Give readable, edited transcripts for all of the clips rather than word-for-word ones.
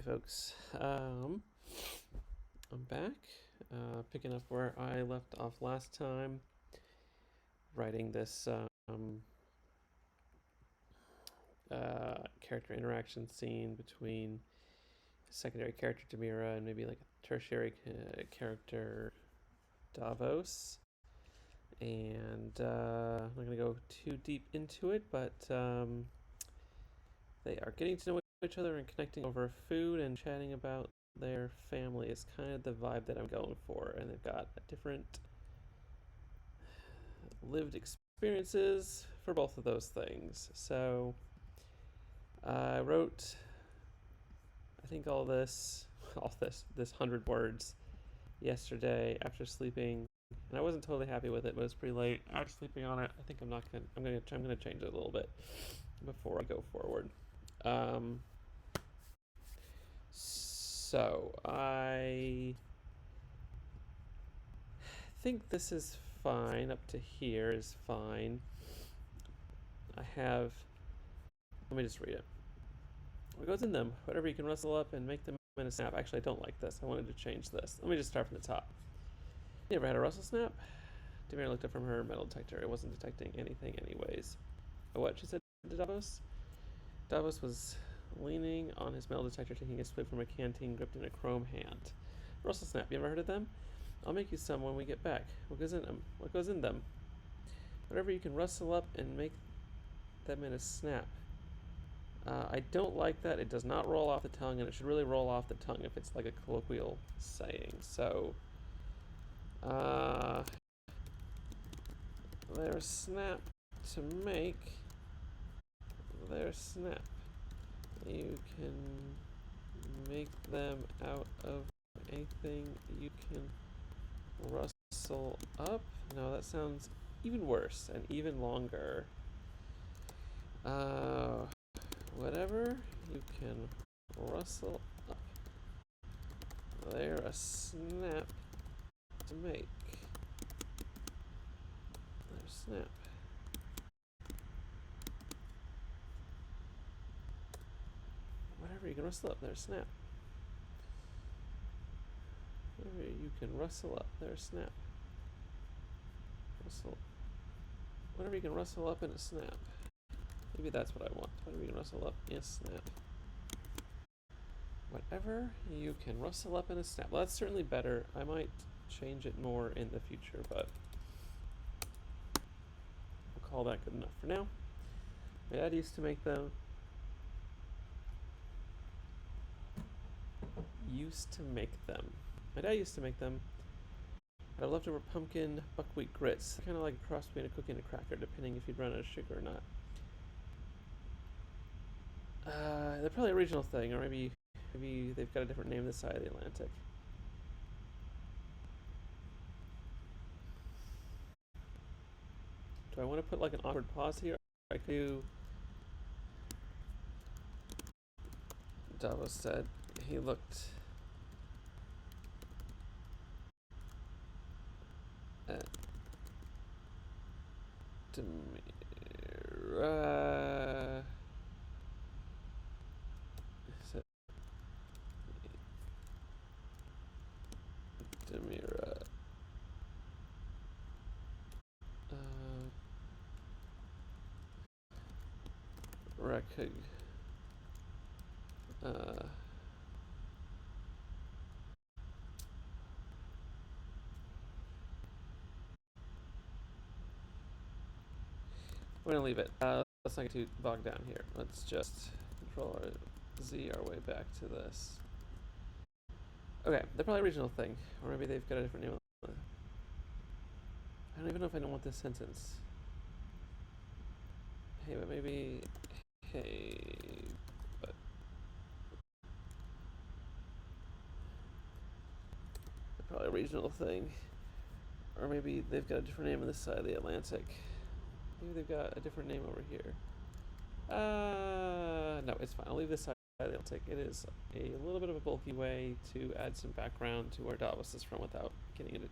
Folks. I'm back, picking up where I left off last time, writing this character interaction scene between secondary character Demira and maybe like a tertiary character Davos. And I'm not going to go too deep into it, but they are getting to know each other and connecting over food and chatting about their family is kind of the vibe that I'm going for. And they've got different lived experiences for both of those things. So I wrote, I think this 100 words yesterday after sleeping, and I wasn't totally happy with it, but it's pretty late. After sleeping on it, I think I'm gonna change it a little bit before I go forward. So I think this is fine. Up to here is fine. Let me just read it. What goes in them? Whatever you can rustle up and make them in a snap. Actually, I don't like this. I wanted to change this. Let me just start from the top. You ever had a rustle snap? Demir looked up from her metal detector. It wasn't detecting anything anyways. What? She said to Davos. Davos was leaning on his metal detector, taking a swig from a canteen gripped in a chrome hand. Rustle snap. You ever heard of them? I'll make you some when we get back. What goes in them? What goes in them? Whatever you can rustle up and make them in a snap. I don't like that. It does not roll off the tongue, and it should really roll off the tongue if it's like a colloquial saying. So, their snap to make their snap. You can make them out of anything you can rustle up. No, that sounds even worse and even longer. Whatever you can rustle up. They're a snap to make. They're snap. Whatever you can rustle up, they're snap. Whatever you can rustle up, they're snap. Rustle. Whatever you can rustle up in a snap. Maybe that's what I want. Whatever you can rustle up in a snap. Whatever you can rustle up in a snap. Well, that's certainly better. I might change it more in the future, but we'll call that good enough for now. My dad used to make them. My dad used to make them. But I leftover pumpkin buckwheat grits. Kind of like a cross between a cookie and a cracker, depending if you'd run out of sugar or not. They're probably a regional thing, or maybe they've got a different name this side of the Atlantic. Do I want to put like an awkward pause here? I could do. Davos said he looked at Demira. Demira. Rakig. We're gonna leave it. Let's not get too bogged down here. Let's just Control Z our way back to this. Okay, they're probably a regional thing, or maybe they've got a different name. I don't even know if I don't want this sentence. Hey, but maybe. Hey, but. They're probably a regional thing. Or maybe they've got a different name on this side of the Atlantic. Maybe they've got a different name over here. No, it's fine. I'll leave this side of the Atlantic. It is a little bit of a bulky way to add some background to where Davos is from without getting into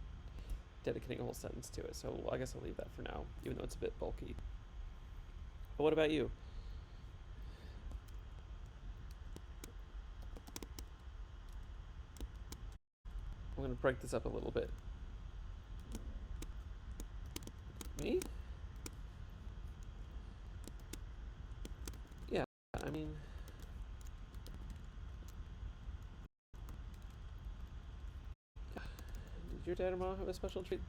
dedicating a whole sentence to it. So I guess I'll leave that for now, even though it's a bit bulky. But what about you? I'm gonna break this up a little bit. Me? Yeah, I mean, did your dad or mom have a special treat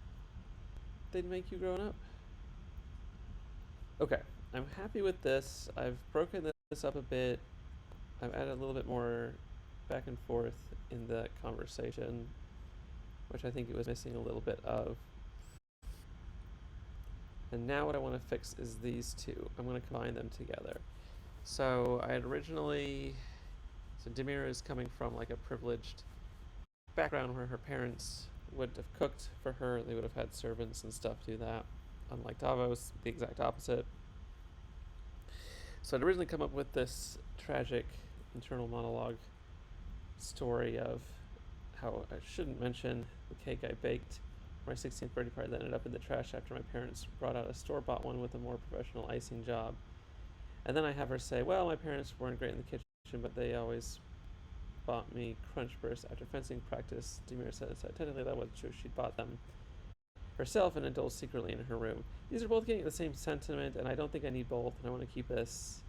they'd make you growing up? Okay, I'm happy with this. I've broken this up a bit. I've added a little bit more back and forth in the conversation, which I think it was missing a little bit of. And now what I want to fix is these two. I'm going to combine them together. So I had originally, so Demira is coming from like a privileged background where her parents would have cooked for her. They would have had servants and stuff do that. Unlike Davos, the exact opposite. So I'd originally come up with this tragic internal monologue story of how I shouldn't mention the cake I baked for my 16th birthday party that ended up in the trash after my parents brought out a store-bought one with a more professional icing job. And then I have her say, well, my parents weren't great in the kitchen, but they always bought me Crunch Bursts after fencing practice. Demira says that technically that wasn't true. She'd bought them herself and indulged secretly in her room. These are both getting at the same sentiment, and I don't think I need both, and I want to keep this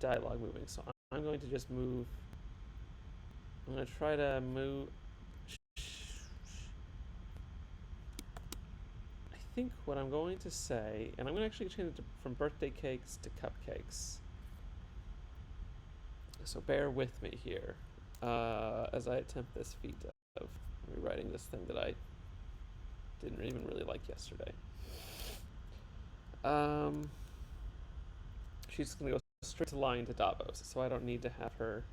dialogue moving. So I'm going to just move. I'm going to try to move. I think what I'm going to say, and I'm going to actually change it from birthday cakes to cupcakes. So bear with me here as I attempt this feat of rewriting this thing that I didn't even really like yesterday. She's going to go straight to line to Davos, so I don't need to have her.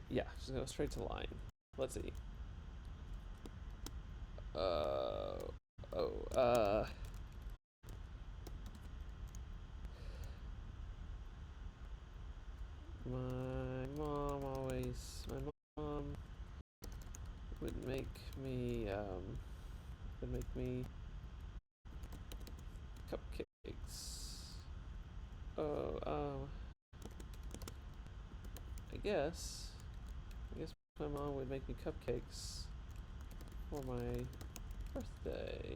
Yeah, she's going to go straight to line. Let's see. My mom would make me cupcakes. I guess my mom would make me cupcakes for my birthday.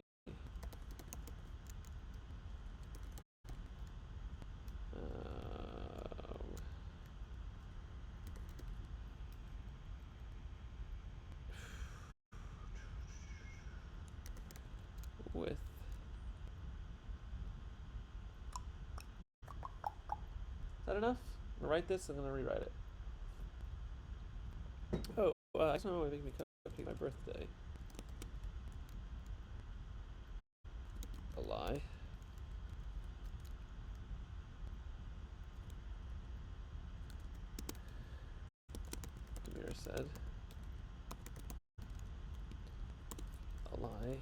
With is that enough? I'm gonna write this. I'm gonna rewrite it. Oh, I just want to make me cupcake my birthday. A lie. Demira said. A lie.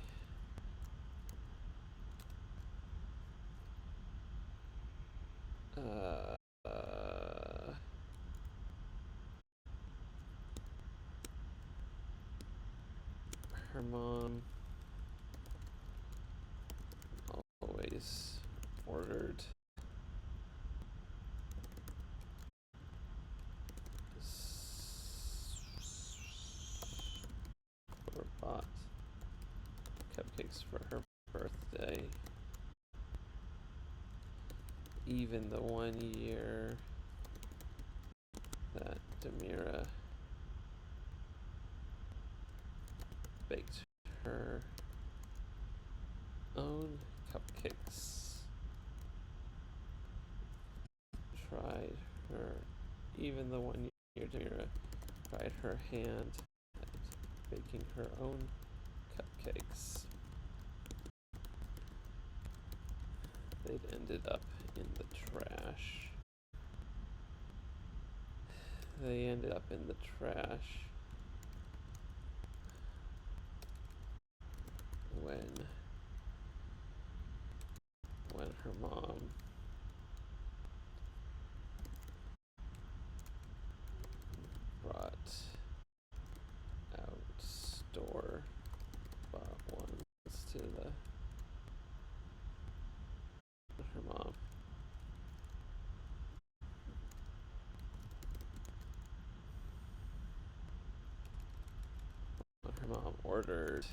Her mom always ordered or bought cupcakes for her birthday, even the 1 year that Demira baked her own cupcakes. Tried her, even the 1 year Demira tried her hand at baking her own cupcakes. They'd ended up in the trash. They ended up in the trash when her mom brought out store-bought ones to her mom. When her mom ordered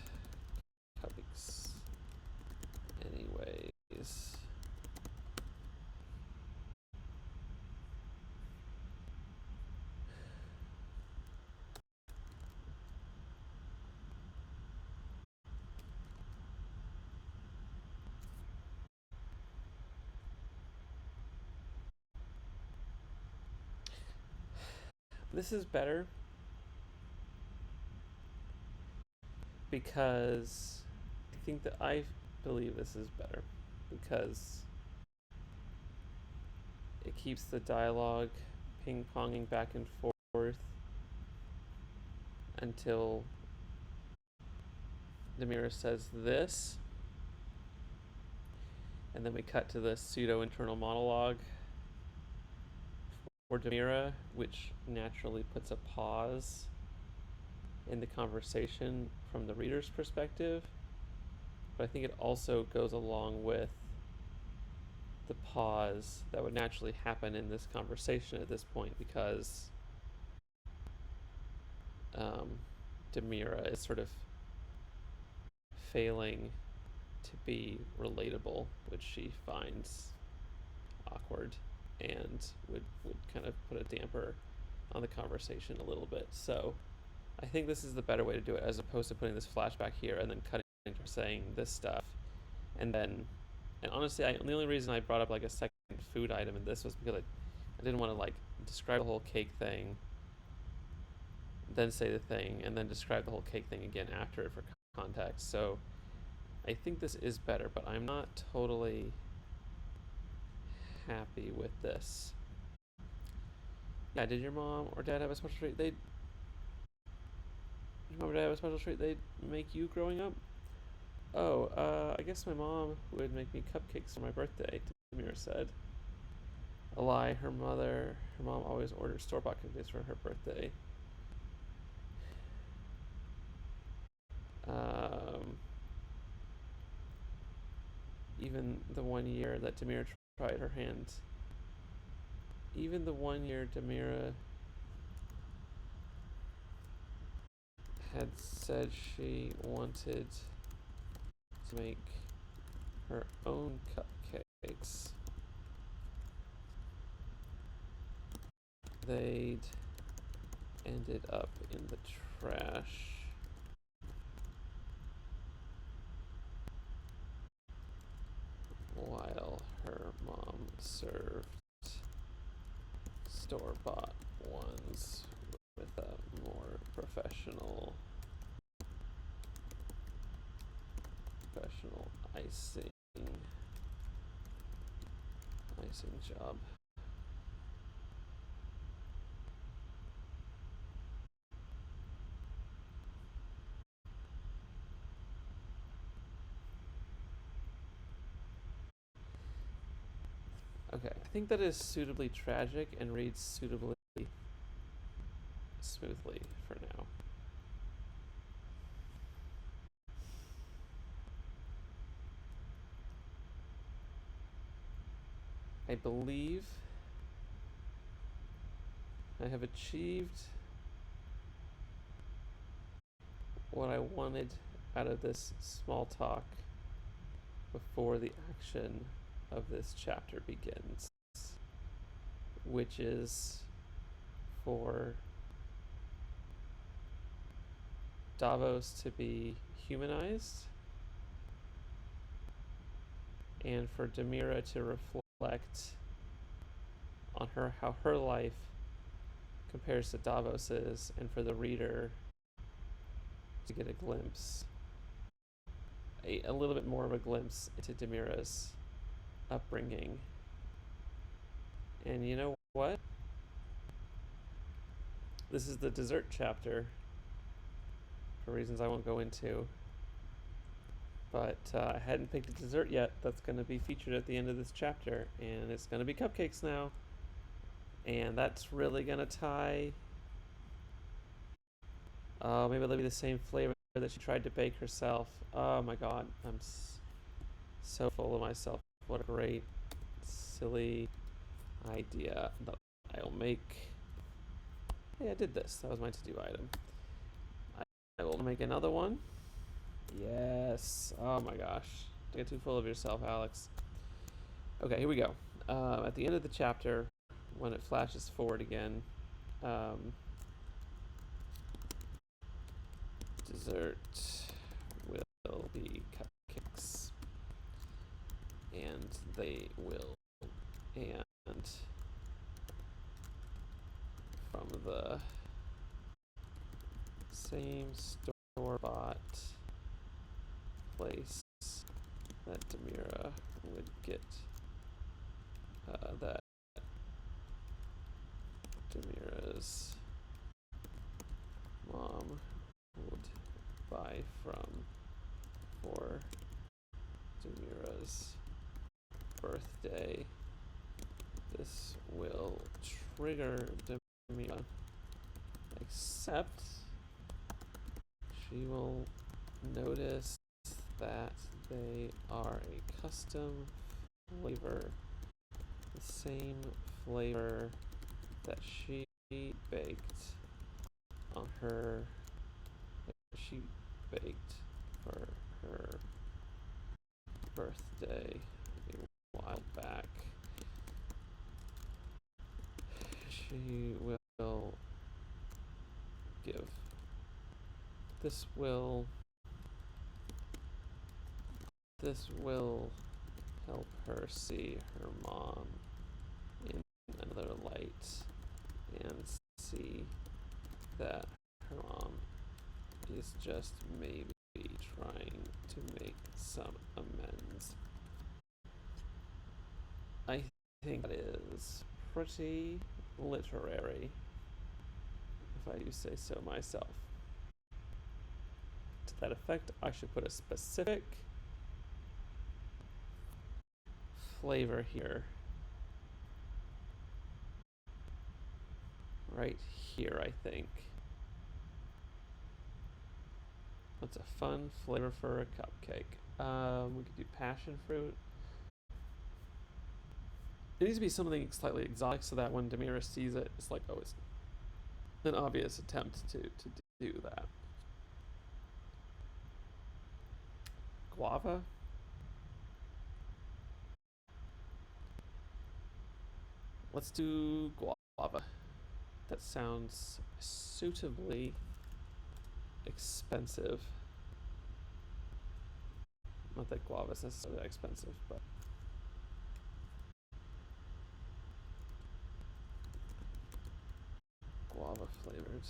cupcakes anyways. This is better because I believe this is better because it keeps the dialogue ping-ponging back and forth until Demira says this, and then we cut to the pseudo-internal monologue for Demira, which naturally puts a pause in the conversation from the reader's perspective. But I think it also goes along with the pause that would naturally happen in this conversation at this point, because Demira is sort of failing to be relatable, which she finds awkward and would kind of put a damper on the conversation a little bit. So I think this is the better way to do it, as opposed to putting this flashback here and then cutting to her saying this stuff. And honestly, the only reason I brought up like a second food item in this was because I didn't want to like describe the whole cake thing, then say the thing, and then describe the whole cake thing again after it for context. So I think this is better, but I'm not totally happy with this. Yeah, did your mom or dad have a special treat? Did your mom or dad have a special treat they'd make you growing up? Oh, I guess my mom would make me cupcakes for my birthday, Demira said. A lie, her mom always ordered store-bought cookies for her birthday. Even the 1 year that Demira tried her hand. Even the 1 year Demira had said she wanted to make her own cupcakes, they'd ended up in the trash. While her mom served store-bought ones with a more professional icing job. Okay, I think that is suitably tragic and reads suitably smoothly for now. I believe I have achieved what I wanted out of this small talk before the action of this chapter begins, which is for Davos to be humanized and for Demira to reflect on how her life compares to Davos's, and for the reader to get a glimpse, a little bit more of a glimpse into Demira's upbringing. And you know what? This is the dessert chapter, for reasons I won't go into. But I hadn't picked a dessert yet that's going to be featured at the end of this chapter, and it's going to be cupcakes now. And that's really going to tie... maybe it'll be the same flavor that she tried to bake herself. Oh my god, I'm so full of myself. What a great, silly idea that I'll make. Hey, I did this. That was my to-do item. I will make another one. Yes. Oh my gosh. Don't get too full of yourself, Alex. Okay, here we go. At the end of the chapter, when it flashes forward again, dessert will be cupcakes. And they will. And from the same store-bought place that Demira would get, that Demira's mom would buy from for Demira's birthday. This will trigger Demira, except she will notice that they are a custom flavor, the same flavor that she baked on her, she baked for her birthday a while back. She will give. This will help her see her mom in another light and see that her mom is just maybe trying to make some amends. I think that is pretty literary, if I do say so myself. To that effect, I should put a specific flavor here. Right here, I think. What's a fun flavor for a cupcake? We could do passion fruit. It needs to be something slightly exotic so that when Demira sees it, it's like, oh, it's an obvious attempt to do that. Guava? Let's do guava. That sounds suitably expensive. Not that guava is necessarily expensive, but guava flavored.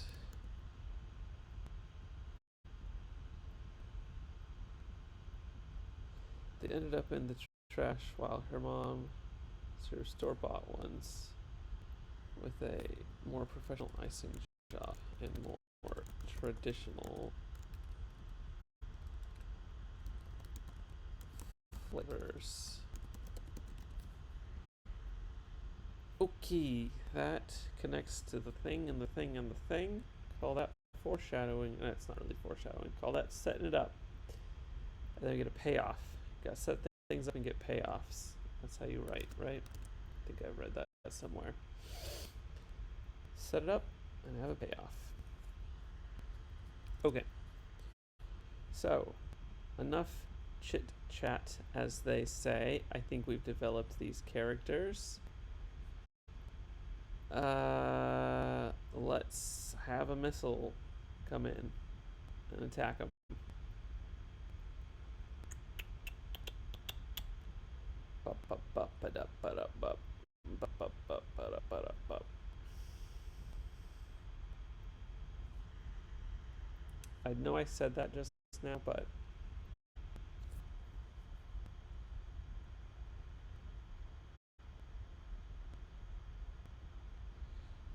They ended up in the trash while her mom served store-bought ones with a more professional icing job and more traditional flavors. Okay, that connects to the thing and the thing and the thing. Call that foreshadowing. It's not really foreshadowing. Call that setting it up. And then you get a payoff. You gotta set things up and get payoffs. That's how you write, right? I think I read that somewhere. Set it up and have a payoff. Okay. So, enough chit chat, as they say. I think we've developed these characters. Let's have a missile come in and attack them. I know I said that just now, but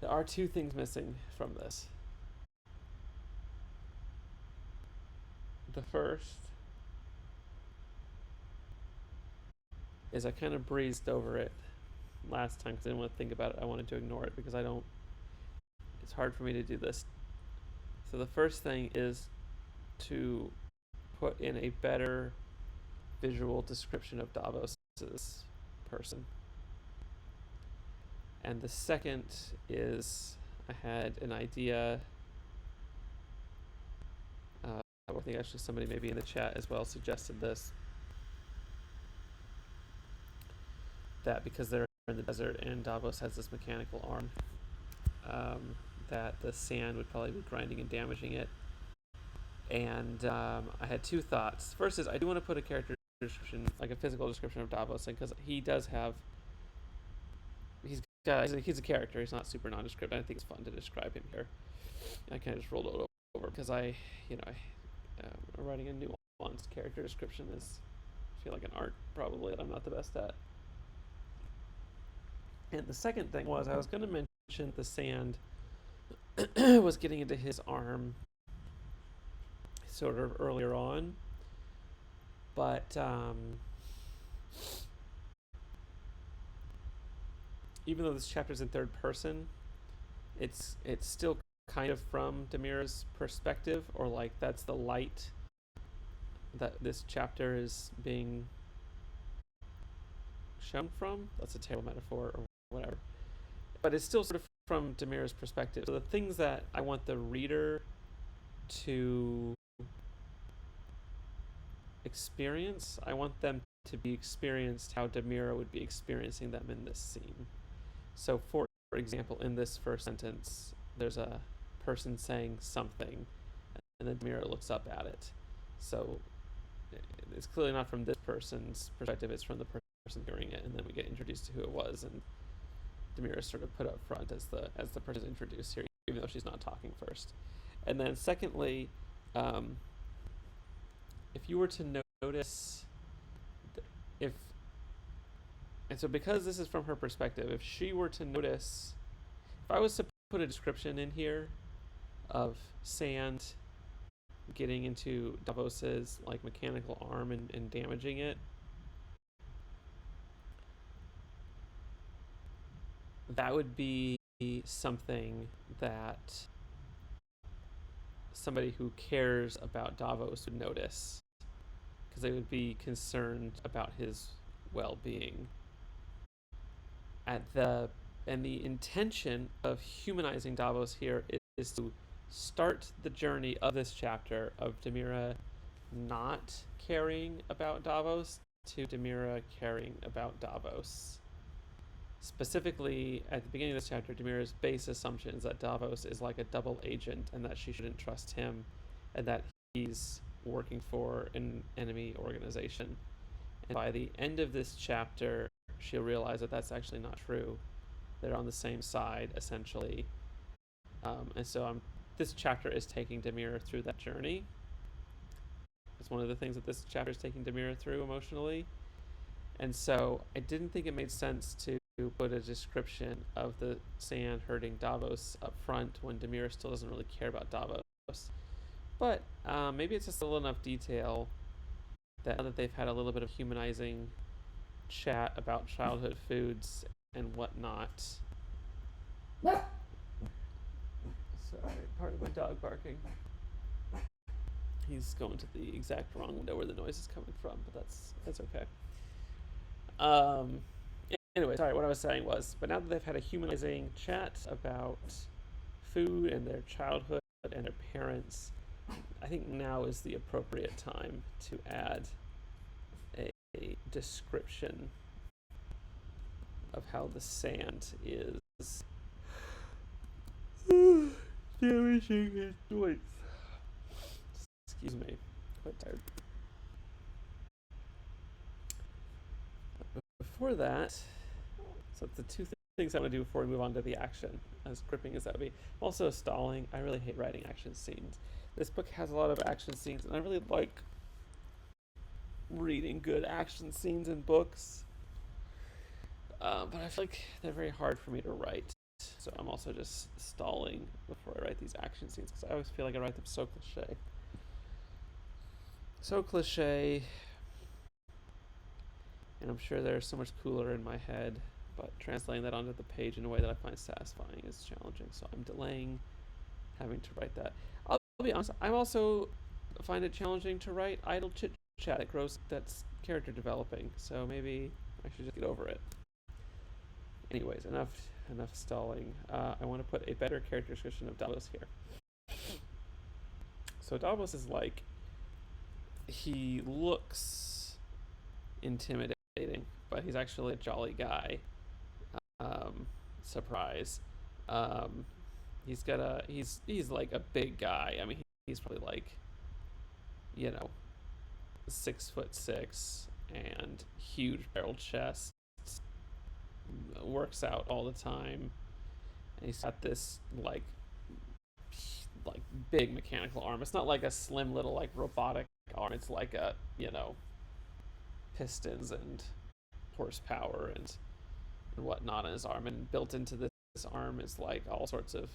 there are two things missing from this. The first is I kind of breezed over it last time because I didn't want to think about it. I wanted to ignore it because it's hard for me to do this. So the first thing is to put in a better visual description of Davos's person. And the second is I had an idea I think actually somebody maybe in the chat as well suggested this, that because they're in the desert and Davos has this mechanical arm, that the sand would probably be grinding and damaging it. And I had two thoughts. First is I do want to put a character description, like a physical description of Davos, because he does have, he's a character. He's not super nondescript. I think it's fun to describe him here. I kind of just rolled it over because writing a nuanced character description is, I feel like an art probably that I'm not the best at. And the second thing was I was going to mention the sand was getting into his arm sort of earlier on, but even though this chapter is in third person, it's still kind of from Demira's perspective, or like that's the light that this chapter is being shown from. That's a terrible metaphor or whatever, but it's still sort of from Demira's perspective. So the things that I want the reader to experience, I want them to be experienced how Demira would be experiencing them in this scene. So for example, in this first sentence, there's a person saying something, and then Demira looks up at it. So it's clearly not from this person's perspective, it's from the person hearing it, and then we get introduced to who it was, and Demira is sort of put up front as the person introduced here, even though she's not talking first. And then secondly, if you were to notice, and so because this is from her perspective, if she were to notice, if I was to put a description in here of sand getting into Davos's like mechanical arm and damaging it, that would be something that somebody who cares about Davos would notice, because they would be concerned about his well-being. And the intention of humanizing Davos here is to start the journey of this chapter of Demira not caring about Davos to Demira caring about Davos. Specifically, at the beginning of this chapter, Demira's base assumption is that Davos is like a double agent and that she shouldn't trust him, and that he's working for an enemy organization. And by the end of this chapter, she'll realize that that's actually not true. They're on the same side, essentially. And so this chapter is taking Demira through that journey. It's one of the things that this chapter is taking Demira through emotionally. And so I didn't think it made sense to put a description of the sand hurting Davos up front when Demira still doesn't really care about Davos. But maybe it's just a little enough detail that now that they've had a little bit of humanizing chat about childhood foods and whatnot. Sorry, pardon my dog barking. He's going to the exact wrong window where the noise is coming from, but that's okay. Anyway, sorry, what I was saying was, but now that they've had a humanizing chat about food and their childhood and their parents, I think now is the appropriate time to add a description of how the sand is damaging his joints. Excuse me, quite tired. Before that, so the two things I want to do before we move on to the action, as gripping as that would be. I'm also stalling. I really hate writing action scenes. This book has a lot of action scenes, and I really like reading good action scenes in books. But I feel like they're very hard for me to write. So I'm also just stalling before I write these action scenes, because I always feel like I write them so cliche. So cliche. And I'm sure they're so much cooler in my head, but translating that onto the page in a way that I find satisfying is challenging. So I'm delaying having to write that. I'll be honest, I also find it challenging to write idle chit-chat that's character developing. So maybe I should just get over it. Anyways, enough stalling. I want to put a better character description of Davos here. So Davos is like he looks intimidating, but he's actually a jolly guy. Surprise. Um, he's like a big guy. I mean, he's probably like, you know, 6'6" and huge barrel chest. Works out all the time, and he's got this like big mechanical arm. It's not like a slim little like robotic arm. It's like a, pistons and horsepower and whatnot in his arm. And built into this arm is like all sorts of,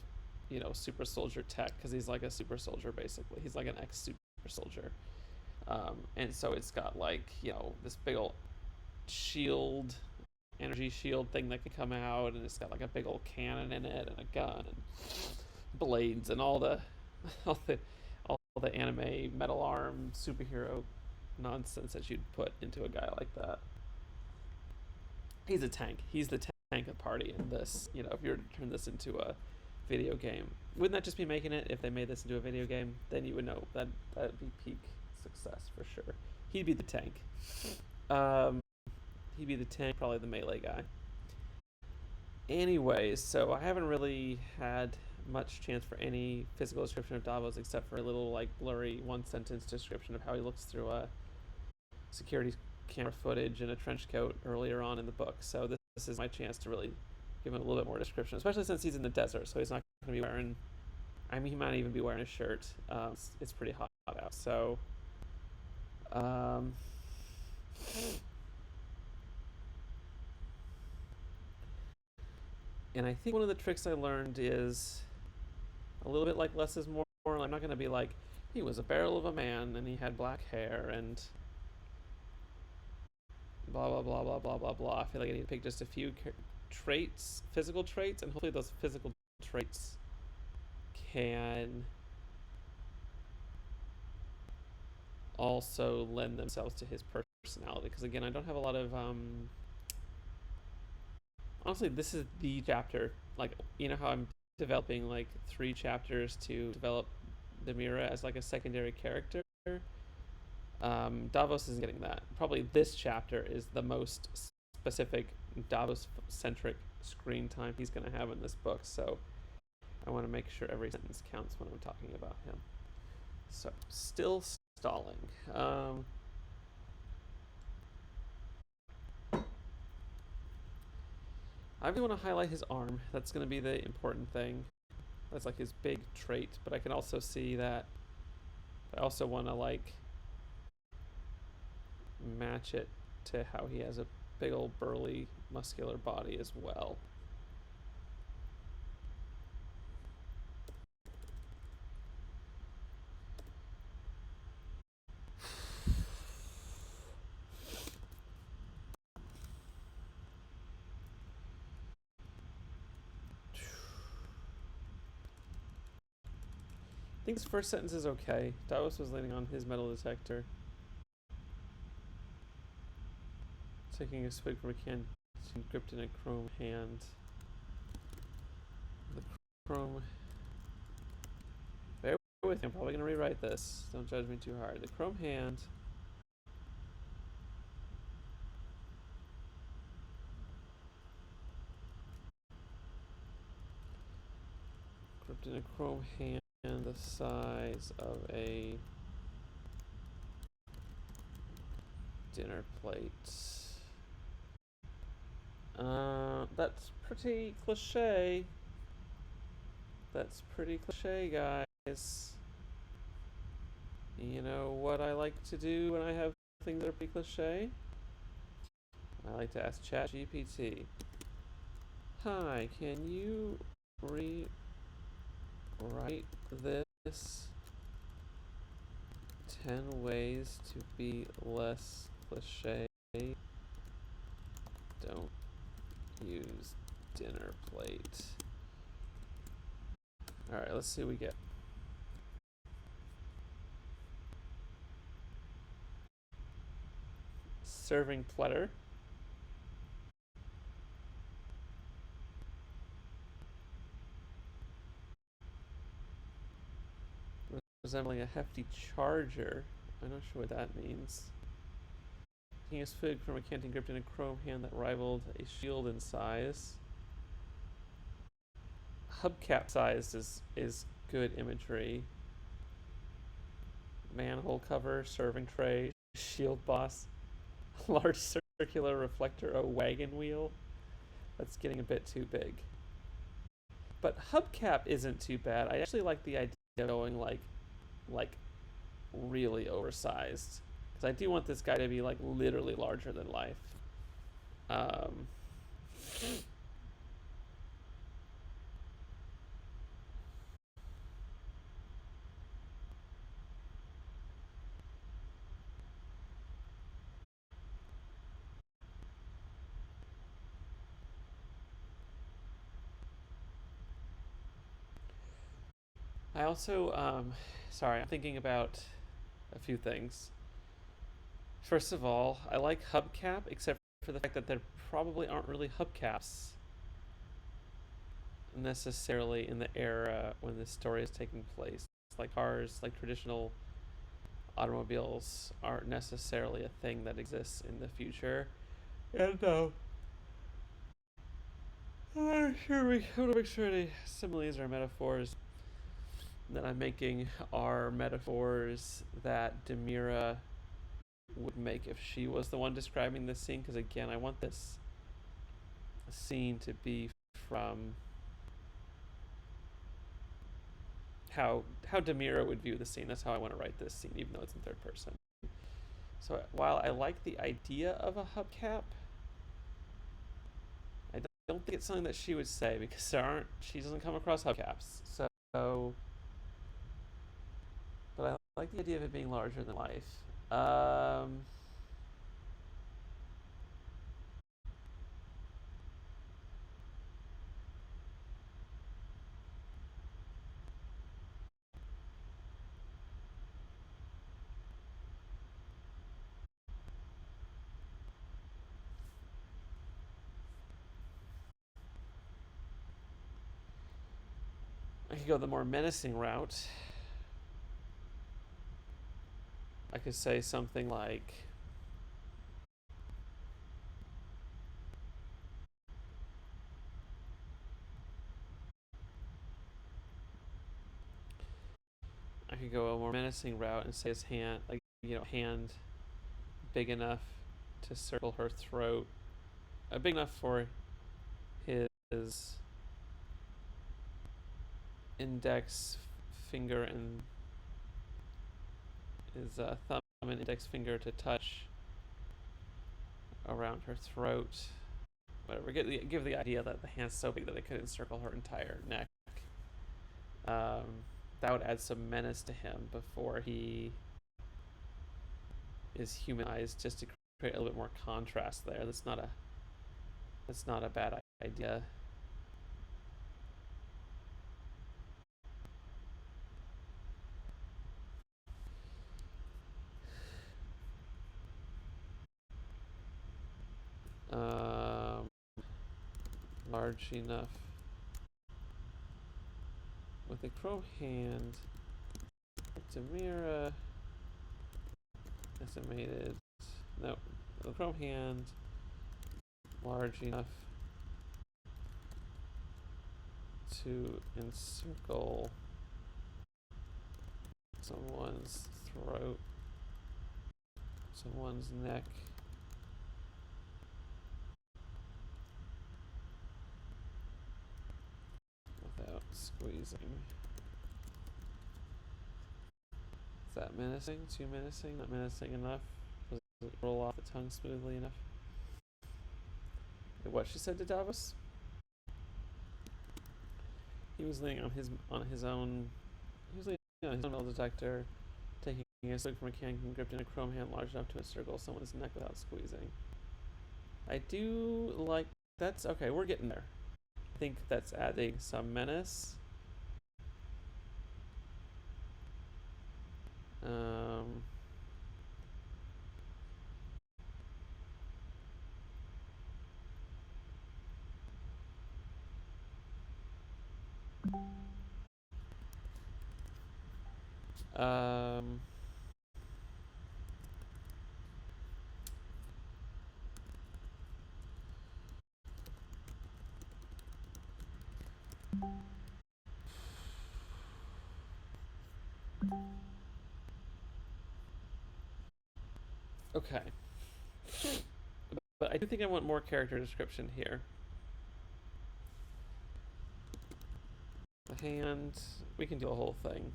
super soldier tech, because he's like a super soldier basically. He's like an ex super soldier. And so it's got like, this big old shield, energy shield thing that can come out, and it's got like a big old cannon in it and a gun and blades and all the all the all the anime metal arm superhero nonsense that you'd put into a guy like that. He's a tank. He's the tank of the party in this. If you were to turn this into a video game, wouldn't that just be making it? If they made this into a video game, then you would know that'd be peak success for sure. He'd be the tank. Um, he'd be the tank, probably the melee guy. Anyways, so I haven't really had much chance for any physical description of Davos except for a little like blurry one sentence description of how he looks through a security camera footage in a trench coat earlier on in the book. So this is my chance to really give him a little bit more description, especially since he's in the desert, so he's not going to be wearing, I mean, he might even be wearing a shirt. It's pretty hot out. So and I think one of the tricks I learned is a little bit like less is more. I'm not going to be like, he was a barrel of a man and he had black hair and blah blah blah blah blah blah blah. I feel like I need to pick just a few traits, physical traits, and hopefully those physical traits can also lend themselves to his personality. Because again, I don't have a lot of honestly, this is the chapter. Like, how I'm developing like 3 chapters to develop Demira as like a secondary character. Davos isn't getting that. Probably this chapter is the most specific Davos-centric screen time he's going to have in this book. So I want to make sure every sentence counts when I'm talking about him. So still stalling. I really want to highlight his arm. That's going to be the important thing. That's like his big trait. But I can also see that I also want to like match it to how he has a big old burly muscular body as well. I think his first sentence is okay. Davos was leaning on his metal detector. Taking a swig from a can gripped in a chrome hand. The chrome... Bear with me, I'm probably going to rewrite this. Don't judge me too hard. The chrome hand... Gripped in a chrome hand the size of a dinner plate. That's pretty cliche. That's pretty cliche, guys. You know what I like to do when I have things that are pretty cliche? I like to ask ChatGPT. Hi, can you rewrite this 10 ways to be less cliche? Don't use dinner plate. Alright, let's see what we get. Serving platter. Resembling a hefty charger I'm not sure what that means. Taking his fig from a canting gripped in a chrome hand that rivaled a shield in size. Hubcap sized is good imagery. Manhole cover, serving tray, shield boss, large circular reflector, a wagon wheel. That's getting a bit too big. But hubcap isn't too bad. I actually like the idea of going like really oversized, because I do want this guy to be like literally larger than life. I also, sorry, I'm thinking about a few things. First of all, I like hubcap, except for the fact that there probably aren't really hubcaps necessarily in the era when this story is taking place. Like cars, like traditional automobiles, aren't necessarily a thing that exists in the future. And I'm sure we want to make sure any similes or metaphors that I'm making are metaphors that Demira would make if she was the one describing this scene. Because again, I want this scene to be from how Demira would view the scene. That's how I want to write this scene, even though it's in third person. So while I like the idea of a hubcap, I don't think it's something that she would say, because she doesn't come across hubcaps. So, but I like the idea of it being larger than life. I could go the more menacing route. I could say something like, I could go a more menacing route and say his hand, like, hand big enough to circle her throat, big enough for his index finger and his thumb and index finger to touch around her throat. Whatever. Give the idea that the hand's so big that it could encircle her entire neck. That would add some menace to him before he is humanized, just to create a little bit more contrast there. That's not a bad idea. Large enough with a chrome hand. Demira estimated. No, the chrome hand large enough to encircle someone's throat, someone's neck, without squeezing. Is that menacing? Too menacing? Not menacing enough? Does it roll off the tongue smoothly enough? What she said to Davos? He was leaning on his own. He was leaning on his own metal detector, taking a swig from a can gripped in a chrome hand large enough to encircle someone's neck without squeezing. I do like. That's okay. We're getting there. I think that's adding some menace. Okay. But I do think I want more character description here. The hand, we can do a whole thing.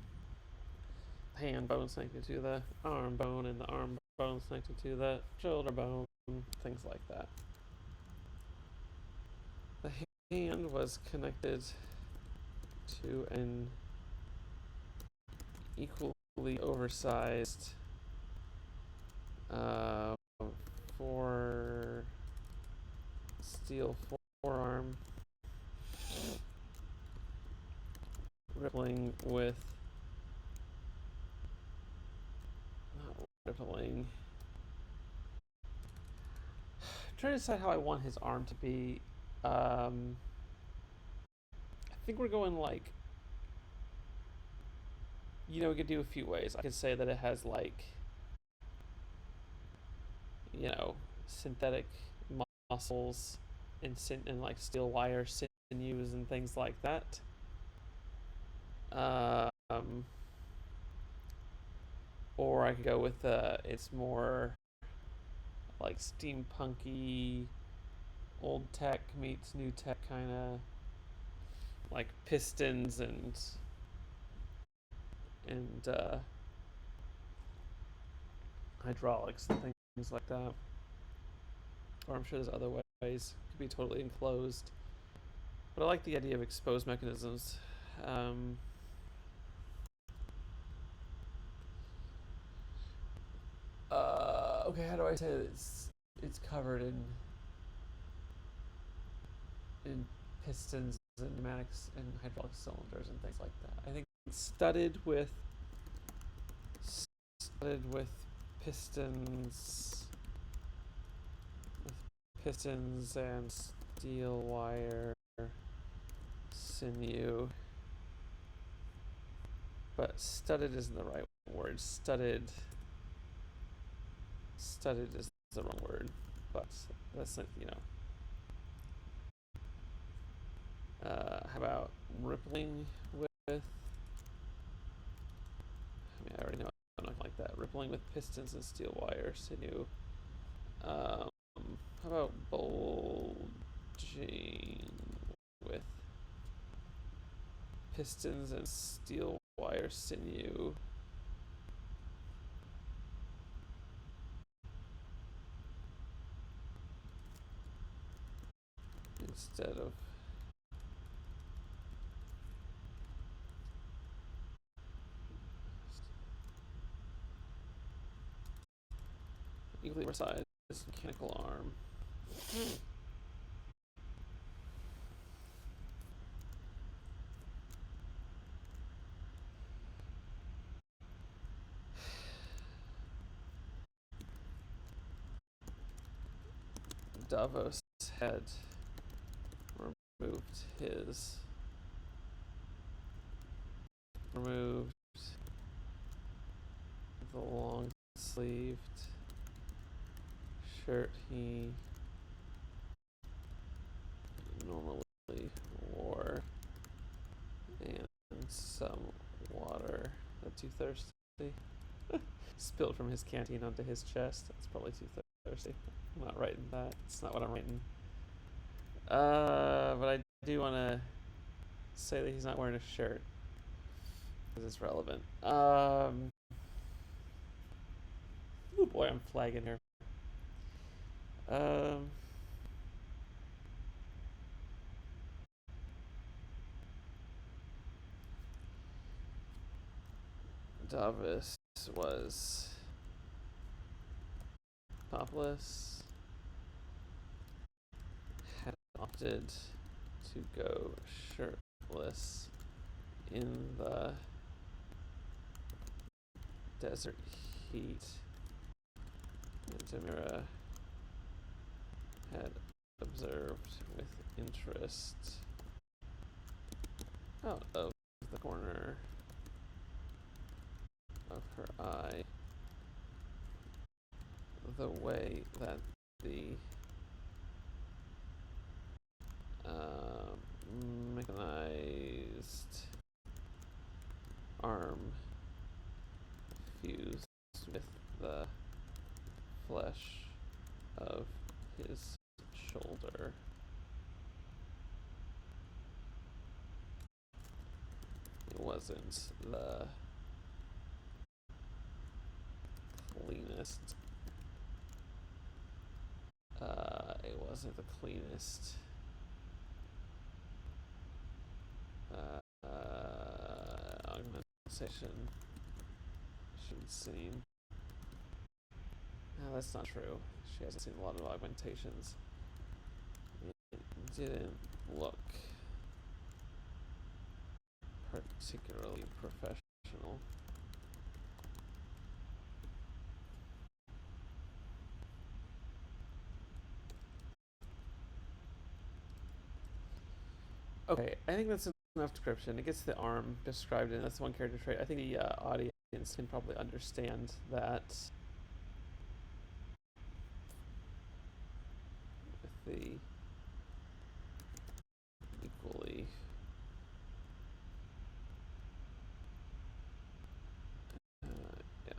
Hand bone connected to the arm bone, and the arm bone connected to the shoulder bone, things like that. The hand was connected to an equally oversized for steel forearm, rippling with not rippling. I'm trying to decide how I want his arm to be. I think we're going like, you know, we could do a few ways. I could say that it has like, you know, synthetic muscles and like steel wire sinews and things like that. Or I could go with it's more like steampunky, old tech meets new tech, kind of like pistons and hydraulics and things like that. Or I'm sure there's other ways. It could be totally enclosed. But I like the idea of exposed mechanisms. Okay, how do I say it's covered in pistons and pneumatics and hydraulic cylinders and things like that. I think it's studded with pistons and steel wire sinew. But studded isn't the right word. Studded is the wrong word. But that's not, you know. How about rippling with? I mean, I already know I'm not like that. Rippling with pistons and steel wire sinew. How about bulging with pistons and steel wire sinew? Instead of equally oversized mechanical arm. Davos had removed the long sleeved shirt he normally wore and some water. Is that too thirsty? Spilled from his canteen onto his chest. That's probably too thirsty. I'm not writing that. It's not what I'm writing. But I do want to say that he's not wearing a shirt because it's relevant. Oh boy, I'm flagging here. Davis was topless, had opted to go shirtless in the desert heat, and Tamira had observed with interest out of the corner of her eye the way that the mechanized arm fused with the flesh of his shoulder. It wasn't the cleanest. It wasn't the cleanest. Augmentation. She'd seen. No, that's not true. She hasn't seen a lot of augmentations. It didn't look particularly professional. Okay, I think that's enough description. It gets the arm described, and that's one character trait. I think the audience can probably understand that with the equally yeah.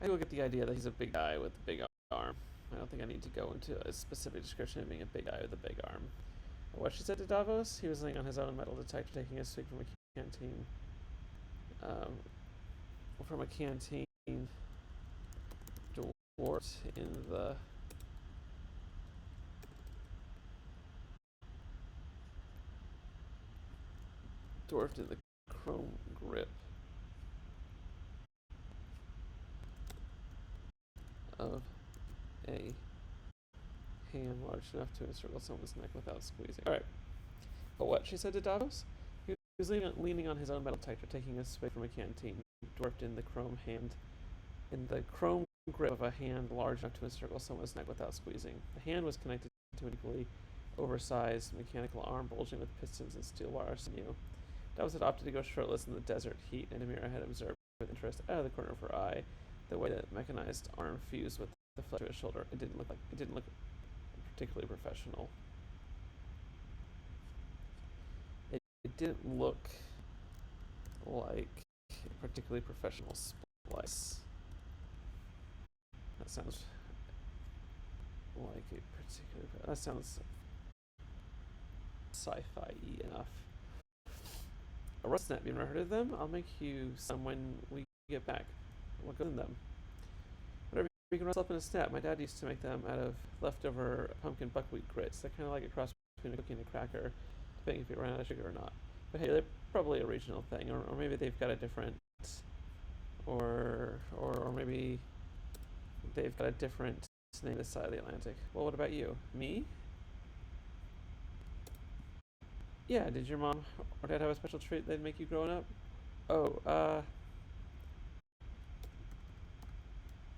I will get the idea that he's a big guy with a big arm. I don't think I need to go into a specific description of being a big guy with a big arm. What she said to Davos, he was laying on his own metal detector, taking a swig from a canteen. Dwarfed in the chrome grip of a hand large enough to encircle someone's neck without squeezing. Alright. But what she said to Davos? He was leaning on his own metal detector, taking a swig from a canteen, dwarfed in the chrome grip of a hand large enough to encircle someone's neck without squeezing. The hand was connected to an equally oversized mechanical arm bulging with pistons and steel wire sinew. Davos had opted to go shirtless in the desert heat, and Amira had observed with interest out of the corner of her eye the way that mechanized arm fused with the flesh of his shoulder. It didn't look particularly professional. It didn't look like a particularly professional splice. That sounds like a particular. That sounds sci-fi-y enough. A rust snap, you never heard of them? I'll make you some when we get back. What goes in them? Whatever you can rustle up in a snap. My dad used to make them out of leftover pumpkin buckwheat grits. They're kind of like a cross between a cookie and a cracker, depending if you ran out of sugar or not. But hey, they're probably a regional thing, or maybe they've got a different, or maybe they've got a different name this side of the Atlantic. Well, what about you? Me? Yeah, did your mom or dad have a special treat they'd make you growing up? Oh,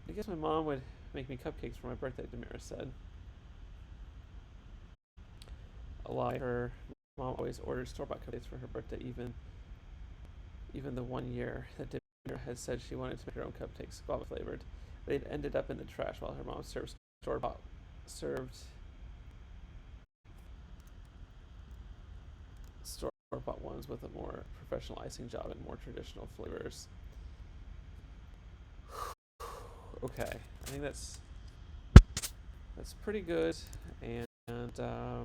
I guess my mom would make me cupcakes for my birthday, Demira said. A lie. Her mom always ordered store-bought cupcakes for her birthday, even the one year that Demira had said she wanted to make her own cupcakes, guava flavored. They'd ended up in the trash while her mom served store-bought ones with a more professional icing job and more traditional flavors. Okay, I think that's pretty good, and I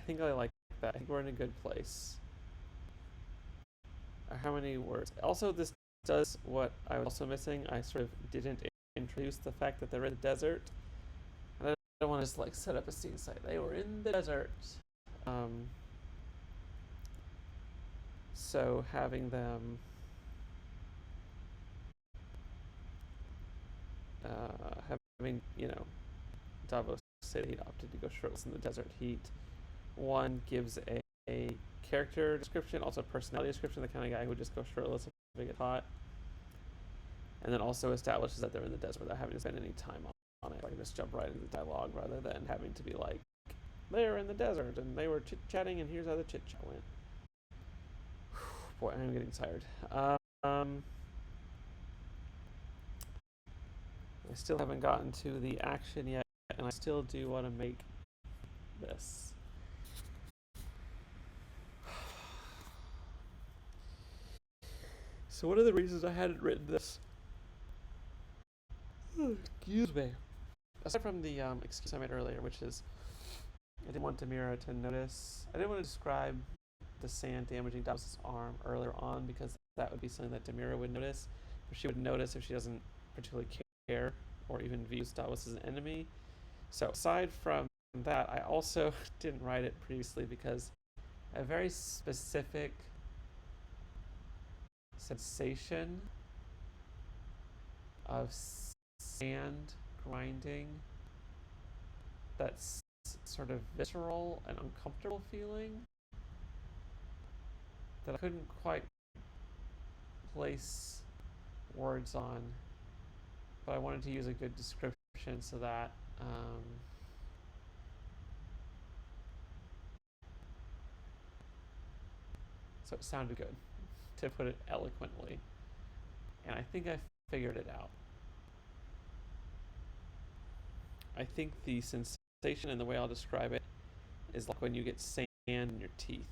think I like that. I think we're in a good place. How many words? Also, this does what I was also missing. I sort of didn't introduce the fact that they're in the desert. And I don't want to just like set up a scene site. They were in the desert. So having them having, Davos said he'd opted to go shirtless in the desert heat. One gives a character description, also personality description, the kind of guy who would just go shirtless if it gets hot. And then also establishes that they're in the desert without having to spend any time on it. I can just jump right into the dialogue rather than having to be like, they're in the desert and they were chit-chatting and here's how the chit-chat went. Boy, I'm getting tired. I still haven't gotten to the action yet, and I still do want to make this. So one of the reasons I hadn't written this, excuse me, aside from the excuse I made earlier, which is I didn't want Demira to notice, I didn't want to describe the sand damaging Davos' arm earlier on because that would be something that Demira would notice, but she would notice if she doesn't particularly care or even views Davos as an enemy. So aside from that, I also didn't write it previously because a very specific sensation of sand grinding that's sort of visceral and uncomfortable feeling that I couldn't quite place words on, but I wanted to use a good description so that so it sounded good, to put it eloquently. And I think I figured it out. I think the sensation and the way I'll describe it is like when you get sand in your teeth.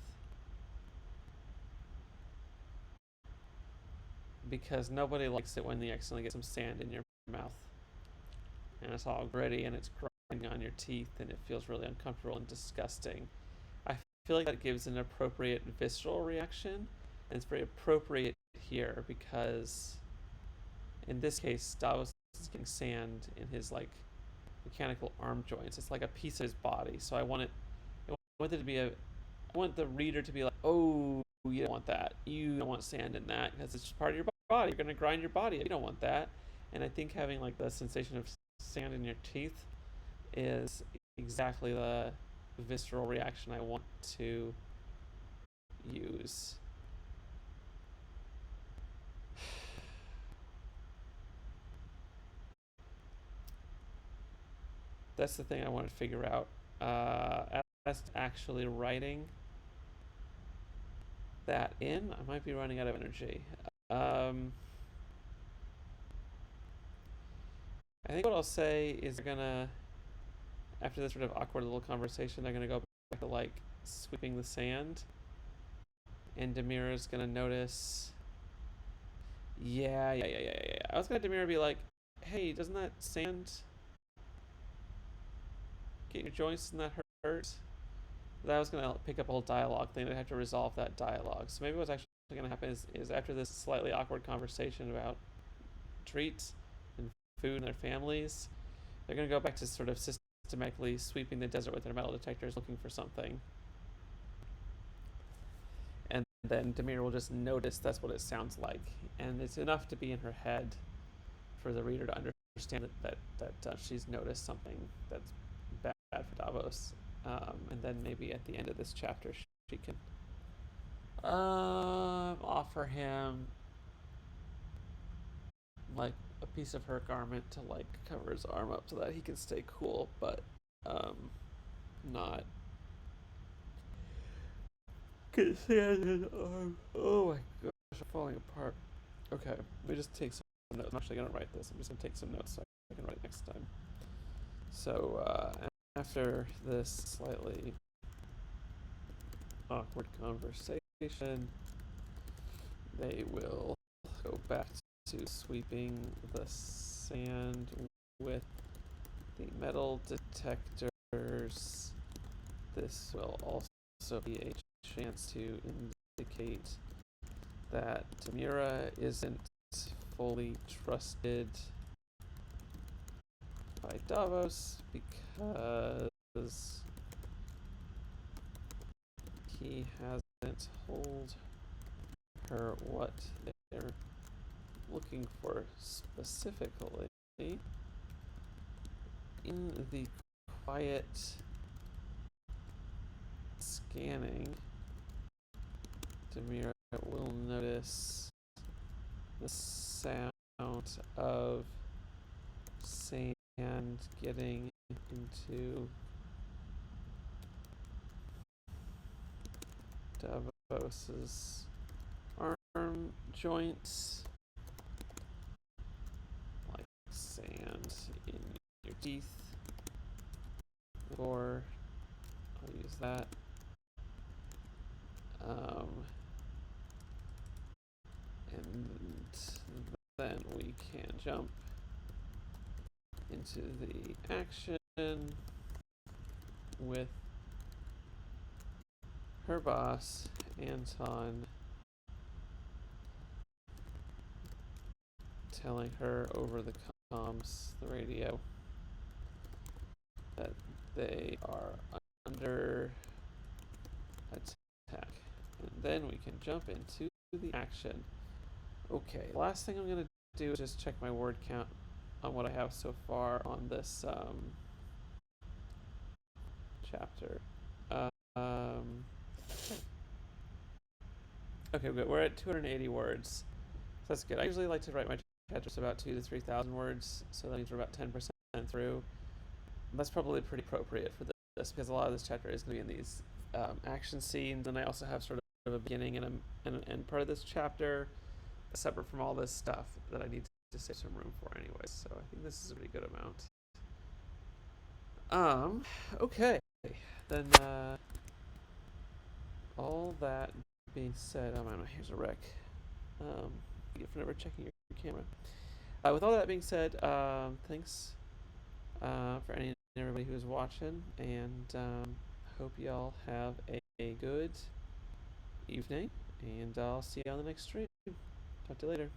Because nobody likes it when you accidentally get some sand in your mouth. And it's all gritty and it's grinding on your teeth and it feels really uncomfortable and disgusting. I feel like that gives an appropriate visceral reaction, and it's very appropriate here because in this case Davos is getting sand in his like mechanical arm joints. It's like a piece of his body. So I want it to be I want the reader to be like, oh, you don't want that. You don't want sand in that because it's just part of your body. You're going to grind your body. You don't want that. And I think having like the sensation of sand in your teeth is exactly the visceral reaction I want to use. That's the thing I want to figure out. As to actually writing that in, I might be running out of energy. I think what I'll say is they're gonna, after this sort of awkward little conversation, they're gonna go back to like sweeping the sand, and Demira's gonna notice. Yeah. I was gonna Demira be like, hey, doesn't that sand get your joints and that hurt? That was gonna pick up a whole dialogue thing. I'd have to resolve that dialogue. So maybe what's actually gonna happen is after this slightly awkward conversation about treats and food and their families, they're gonna go back to sort of systematically sweeping the desert with their metal detectors looking for something. And then Demira will just notice that's what it sounds like. And it's enough to be in her head for the reader to understand that she's noticed something that's bad for Davos. And then maybe at the end of this chapter she can offer him like a piece of her garment to like cover his arm up so that he can stay cool, but not get sand in his arm. Oh my gosh, I'm falling apart. Okay, let me just take some notes. I'm actually gonna write this. I'm just gonna take some notes so I can write it next time. So after this slightly awkward conversation, they will go back to sweeping the sand with the metal detectors. This will also be a chance to indicate that Demira isn't fully trusted by Davos because he hasn't told her what they're looking for specifically. In the quiet scanning, Demira will notice the sound of sand getting into Davos's arm joints, like sand in your teeth. Or I'll use that. And then we can jump into the action with her boss, Anton, telling her over the comms, the radio, that they are under attack. And then we can jump into the action. Okay, last thing I'm going to do is just check my word count on what I have so far on this chapter. Okay, good. We're at 280 words. So that's good. I usually like to write my chapters about 2,000 to 3,000 words, so that means we're about 10% through. That's probably pretty appropriate for this because a lot of this chapter is going to be in these action scenes, and I also have sort of a beginning and an end part of this chapter, separate from all this stuff that I need to save some room for anyway. So I think this is a pretty good amount. Okay, then all that being said, oh man, my hair's a wreck. You get for never checking your camera. With all that being said, thanks for any and everybody who's watching, and hope y'all have a good evening, and I'll see you on the next stream. Talk to you later.